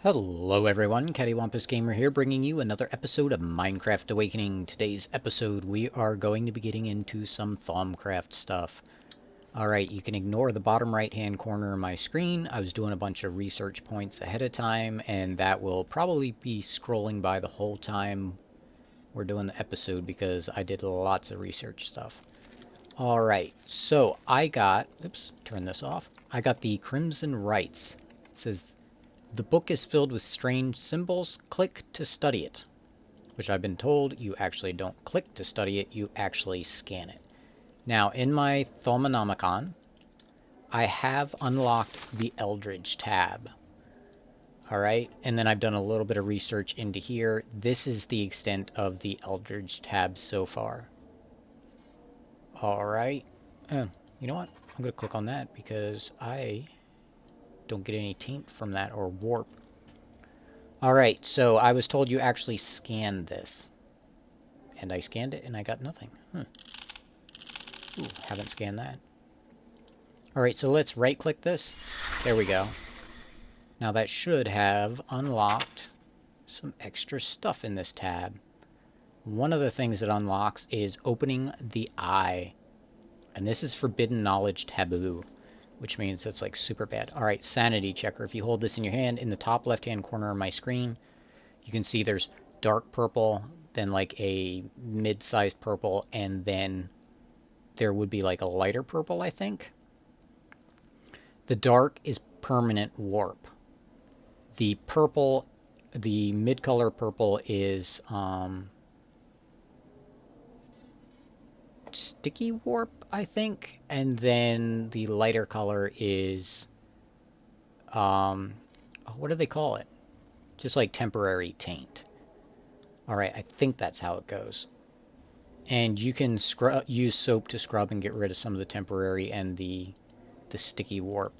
Hello everyone, CaddywhumpusGamer here, bringing you another episode of Minecraft Awakening. Today's episode, we are going to be getting into some Thaumcraft stuff. Alright, you can ignore the bottom right-hand corner of my screen. I was doing a bunch of research points ahead of time, and that will probably be scrolling by the whole time we're doing the episode because I did lots of research stuff. Alright, so I got, oops, turn this off. I got the Crimson Rites. It says, the book is filled with strange symbols. Click to study it. Which I've been told you actually don't click to study it, you actually scan it. Now, in my Thaumanomicon, I have unlocked the Eldritch tab. Alright, and then I've done a little bit of research into here. This is the extent of the Eldritch tab so far. Alright. You know what? I'm going to click on that because I don't get any taint from that or warp. Alright, so I was told you actually scan this. And I scanned it and I got nothing. Ooh, haven't scanned that. Alright, so let's right click this. There we go. Now that should have unlocked some extra stuff in this tab. One of the things it unlocks is opening the eye. And this is forbidden knowledge taboo, which means it's like super bad. Alright, sanity checker. If you hold this in your hand, in the top left-hand corner of my screen, you can see there's dark purple, then like a mid-sized purple, and then there would be like a lighter purple, I think. The dark is permanent warp. The purple, the mid-color purple is sticky warp, I think, and then the lighter color is what do they call it? Just like temporary taint. Alright, I think that's how it goes. And you can use soap to scrub and get rid of some of the temporary and the sticky warp.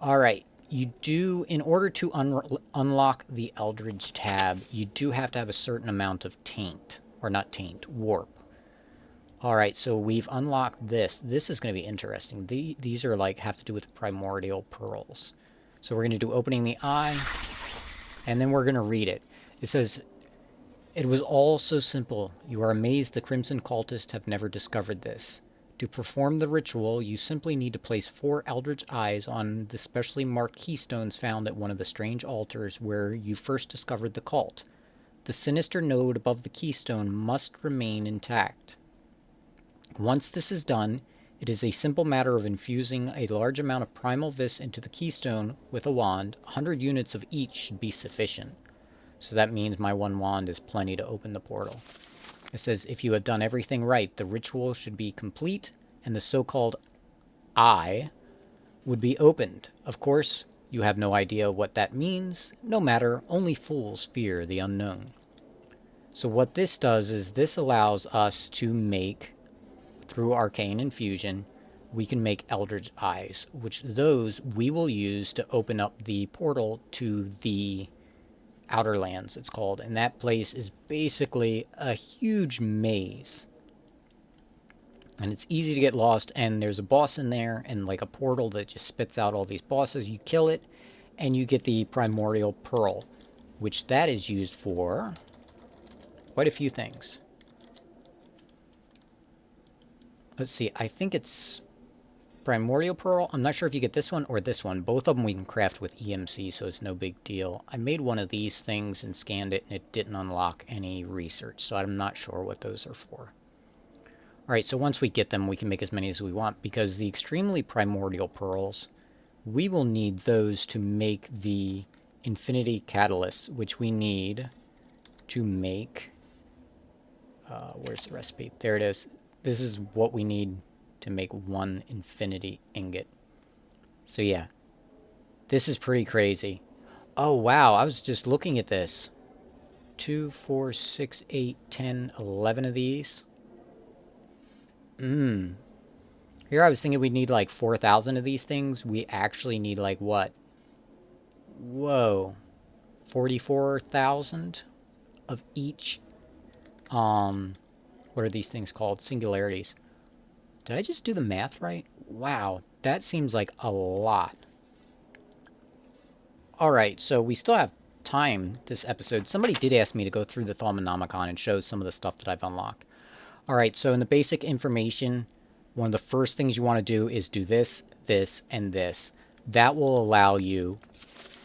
Alright, you do, in order to unlock the Eldritch tab, you do have to have a certain amount of taint, or not taint, warp. Alright, so we've unlocked this. This is going to be interesting. These are like, have to do with primordial pearls. So we're going to do opening the eye, and then we're going to read it. It says, it was all so simple. You are amazed the Crimson Cultists have never discovered this. To perform the ritual, you simply need to place 4 eldritch eyes on the specially marked keystones found at one of the strange altars where you first discovered the cult. The sinister node above the keystone must remain intact. Once this is done, it is a simple matter of infusing a large amount of primal vis into the keystone with a wand. 100 units of each should be sufficient. So that means my one wand is plenty to open the portal. It says, if you have done everything right, the ritual should be complete, and the so-called eye would be opened. Of course, you have no idea what that means. No matter, only fools fear the unknown. So what this does is this allows us to make, through arcane infusion, we can make Eldritch Eyes, which those we will use to open up the portal to the Outer Lands, it's called. And that place is basically a huge maze. And it's easy to get lost, and there's a boss in there, and like a portal that just spits out all these bosses. You kill it, and you get the Primordial Pearl, which that is used for quite a few things. Let's see, I think it's Primordial Pearl. I'm not sure if you get this one or this one. Both of them we can craft with EMC, so it's no big deal. I made one of these things and scanned it, and it didn't unlock any research, so I'm not sure what those are for. Alright, so once we get them, we can make as many as we want, because the extremely Primordial Pearls, we will need those to make the Infinity Catalysts, which we need to make... where's the recipe? There it is. This is what we need to make one infinity ingot. So yeah, this is pretty crazy. Oh wow, I was just looking at this. 2, 4, 6, 8, 10, 11 of these. Here I was thinking we'd need like 4,000 of these things. We actually need like what? Whoa. 44,000 of each. What are these things called? Singularities. Did I just do the math right? Wow, that seems like a lot. Alright, so we still have time this episode. Somebody did ask me to go through the Thaumanomicon and show some of the stuff that I've unlocked. Alright, so in the basic information, one of the first things you want to do is do this, this, and this. That will allow you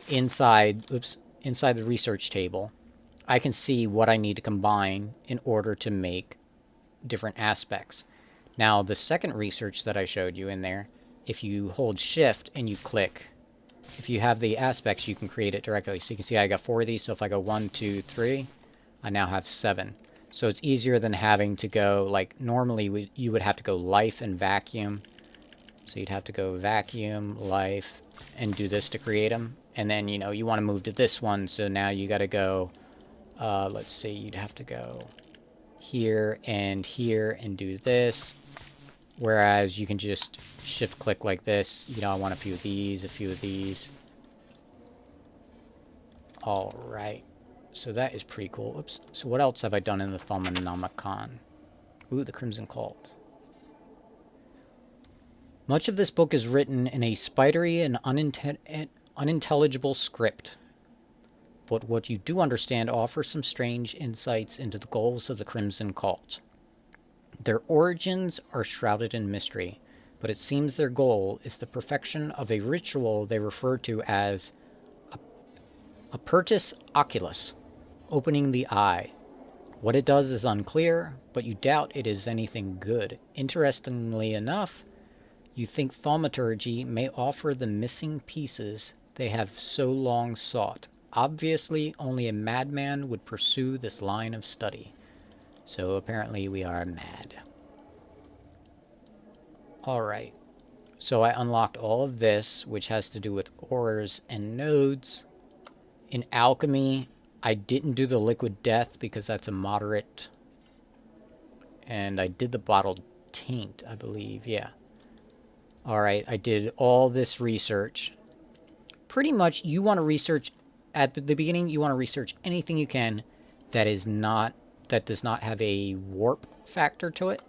inside the research table, I can see what I need to combine in order to make different aspects. Now, the second research that I showed you in there, if you hold shift and you click, if you have the aspects, you can create it directly. So you can see I got 4 of these, so if I go 1, 2, 3, I now have 7. So it's easier than having to go, like, normally you would have to go life and vacuum. So you'd have to go vacuum, life, and do this to create them. And then, you know, you want to move to this one, so now you got to go, let's see, you'd have to go here and do this. Whereas you can just shift click like this. You know, I want a few of these, a few of these. Alright. So that is pretty cool. Oops. So what else have I done in the Thaumanomicon? Ooh, the Crimson Cult. Much of this book is written in a spidery and unintelligible script. But what you do understand offers some strange insights into the goals of the Crimson Cult. Their origins are shrouded in mystery, but it seems their goal is the perfection of a ritual they refer to as Apertus Oculus, opening the eye. What it does is unclear, but you doubt it is anything good. Interestingly enough, you think thaumaturgy may offer the missing pieces they have so long sought. Obviously, only a madman would pursue this line of study. So apparently we are mad. Alright. So I unlocked all of this, which has to do with ores and nodes. In alchemy, I didn't do the liquid death because that's a moderate. And I did the bottled taint, I believe. Yeah. Alright, I did all this research. Pretty much, you want to research, at the beginning, you want to research anything you can that does not have a warp factor to it.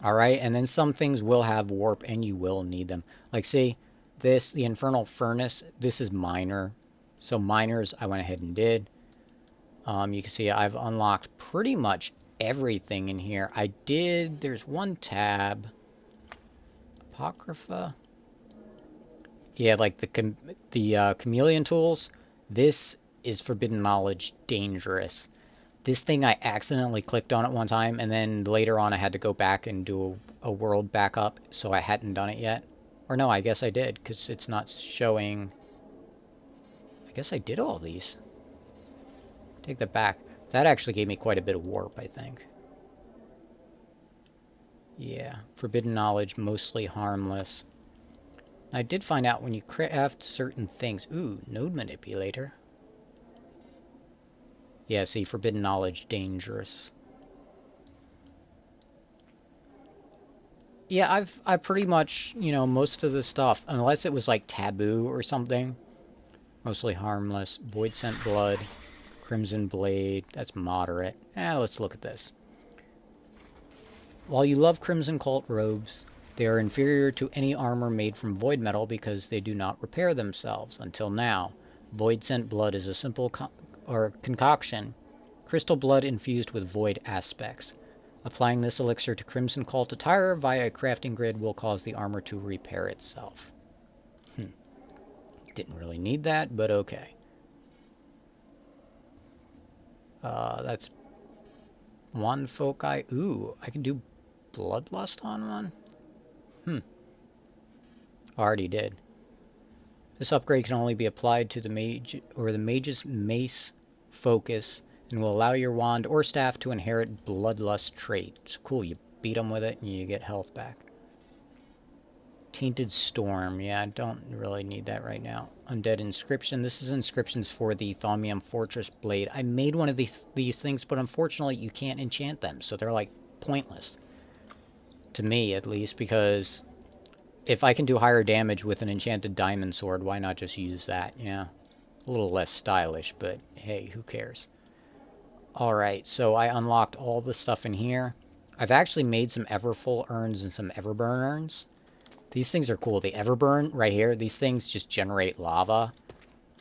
Alright, and then some things will have warp and you will need them. Like, see, this, the Infernal Furnace, this is minor. So minors, I went ahead and did. You can see I've unlocked pretty much everything in here. There's one tab. Apocrypha? Yeah, like the chameleon tools. This is Forbidden Knowledge Dangerous. This thing I accidentally clicked on it one time, and then later on I had to go back and do a world backup, so I hadn't done it yet. Or no, I guess I did, because it's not showing. I guess I did all these. Take that back. That actually gave me quite a bit of warp, I think. Yeah, Forbidden Knowledge, mostly harmless. I did find out when you craft certain things. Ooh, Node Manipulator. Yeah, see, Forbidden Knowledge, dangerous. Yeah, I've pretty much, you know, most of the stuff, unless it was like taboo or something. Mostly harmless. Void Scent Blood. Crimson Blade. That's moderate. Let's look at this. While you love Crimson Cult robes, they are inferior to any armor made from void metal because they do not repair themselves. Until now, Void Scent Blood is a simple concoction. Crystal blood infused with void aspects. Applying this elixir to Crimson Cult attire via a crafting grid will cause the armor to repair itself. Didn't really need that, but okay. That's one foci. Ooh, I can do Bloodlust on one? Already did. This upgrade can only be applied to the mage or the mage's mace focus and will allow your wand or staff to inherit Bloodlust trait. It's cool, you beat them with it and you get health back. Tainted Storm. Yeah, I don't really need that right now. Undead Inscription. This is inscriptions for the Thaumium Fortress Blade. I made one of these things, but unfortunately you can't enchant them, so they're like pointless. To me, at least, because if I can do higher damage with an enchanted diamond sword, why not just use that? Yeah, a little less stylish, but hey, who cares? Alright, so I unlocked all the stuff in here. I've actually made some Everfull urns and some Everburn urns. These things are cool. The Everburn right here, these things just generate lava.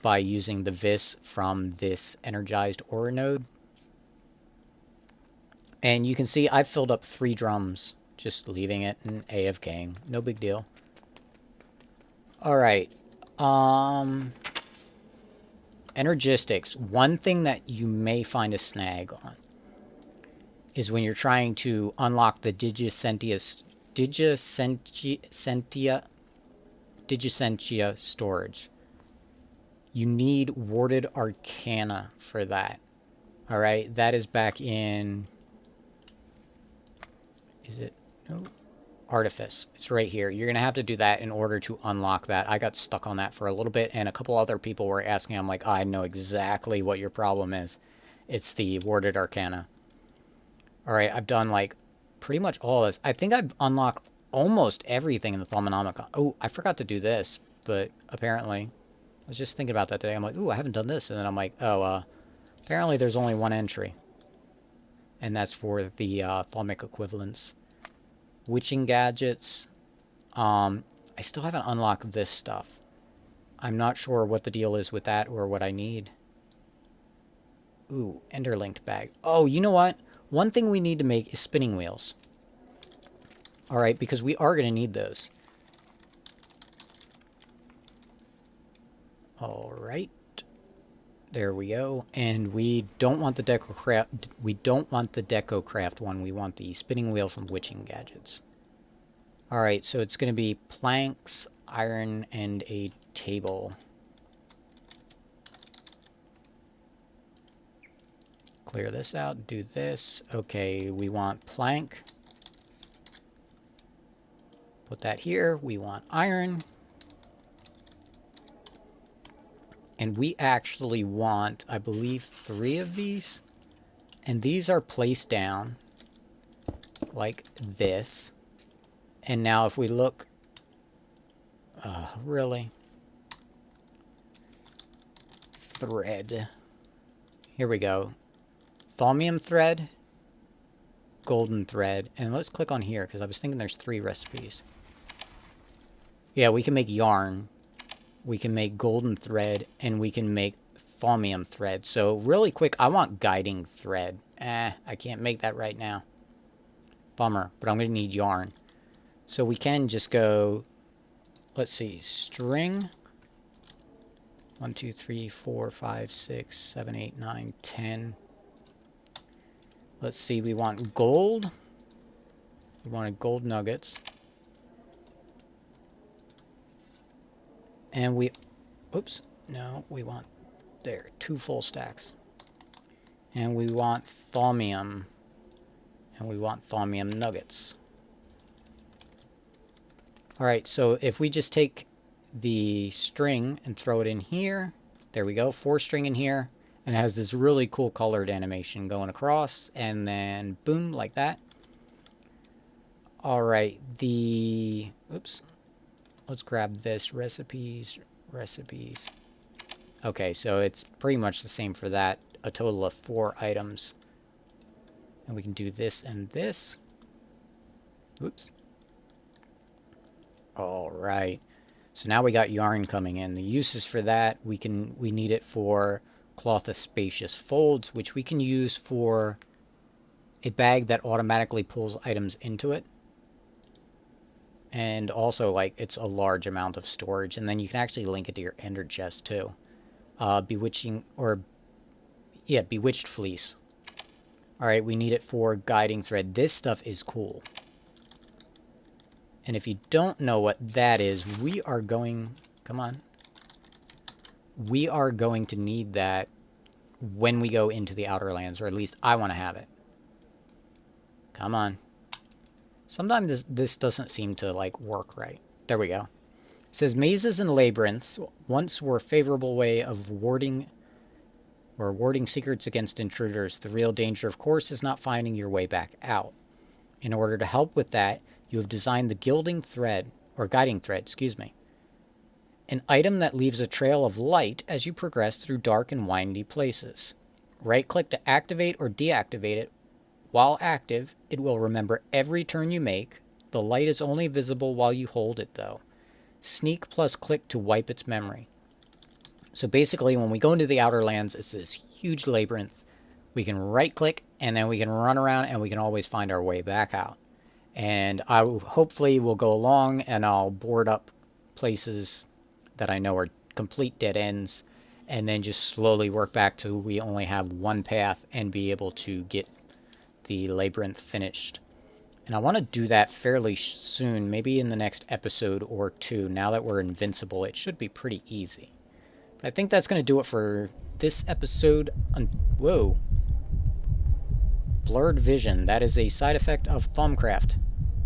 by using the vis from this energized ore node. And you can see I've filled up 3 drums, just leaving it and AFKing. No big deal. Alright. Energistics. One thing that you may find a snag on is when you're trying to unlock the Digisentia storage. You need Warded Arcana for that. Alright, that is back in... Is it? No. Artifice. It's right here. You're going to have to do that in order to unlock that. I got stuck on that for a little bit, and a couple other people were asking. I'm like, I know exactly what your problem is. It's the Warded Arcana. Alright, I've done, like, pretty much all this. I think I've unlocked almost everything in the Thaumanomicon. Oh, I forgot to do this, but apparently... I was just thinking about that today. I'm like, ooh, I haven't done this. And then I'm like, oh, apparently there's only one entry. And that's for the Thaumic equivalents. Witching gadgets. I still haven't unlocked this stuff. I'm not sure what the deal is with that or what I need. Ooh, Enderlinked bag. Oh, you know what? One thing we need to make is spinning wheels. Alright, because we are going to need those. Alright. There we go. And we don't want the DecoCraft. We don't want the DecoCraft one. We want the spinning wheel from Witching Gadgets. Alright, so it's going to be planks, iron, and a table. Clear this out. Do this. Okay, we want plank. Put that here. We want iron. And we actually want, I believe, 3 of these. And these are placed down like this. And now if we look... really? Thread. Here we go. Thaumium thread. Golden thread. And let's click on here, because I was thinking there's 3 recipes. Yeah, we can make yarn. We can make golden thread, and we can make thaumium thread. So really quick, I want guiding thread. I can't make that right now. Bummer, but I'm going to need yarn. So we can just go, let's see, string. 1, 2, 3, 4, 5, 6, 7, 8, 9, 10. Let's see, we want gold. We wanted gold nuggets. And we, oops, no, we want, there, 2 full stacks. And we want thaumium. And we want thaumium nuggets. Alright, so if we just take the string and throw it in here, there we go, 4 string in here. And it has this really cool colored animation going across, and then boom, like that. Alright, oops. Let's grab this, recipes. Okay, so it's pretty much the same for that. A total of 4 items. And we can do this and this. Oops. Alright. So now we got yarn coming in. The uses for that, we need it for cloth of spacious folds, which we can use for a bag that automatically pulls items into it. And also, like, it's a large amount of storage. And then you can actually link it to your ender chest, too. Bewitched fleece. Alright, we need it for guiding thread. This stuff is cool. And if you don't know what that is, we are going... Come on. We are going to need that when we go into the Outer Lands. Or at least I want to have it. Come on. Sometimes this doesn't seem to, like, work right. There we go. It says, mazes and labyrinths once were a favorable way of warding secrets against intruders. The real danger, of course, is not finding your way back out. In order to help with that, you have designed the guiding thread, excuse me. An item that leaves a trail of light as you progress through dark and windy places. Right-click to activate or deactivate it. While active, it will remember every turn you make. The light is only visible while you hold it, though. Sneak plus click to wipe its memory. So basically, when we go into the Outer Lands, it's this huge labyrinth. We can right-click, and then we can run around, and we can always find our way back out. And I hopefully will go along, and I'll board up places that I know are complete dead ends, and then just slowly work back to we only have one path and be able to get the labyrinth finished. And I want to do that fairly soon, maybe in the next episode or two. Now that we're invincible, it should be pretty easy. But I think that's going to do it for this episode. Whoa. Blurred vision. That is a side effect of Thaumcraft.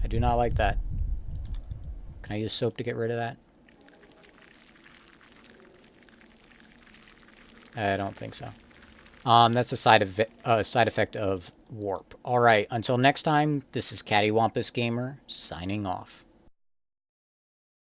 I do not like that. Can I use soap to get rid of that? I don't think so. That's a side effect of warp. Alright, until next time, this is CaddywhumpusGamer, signing off.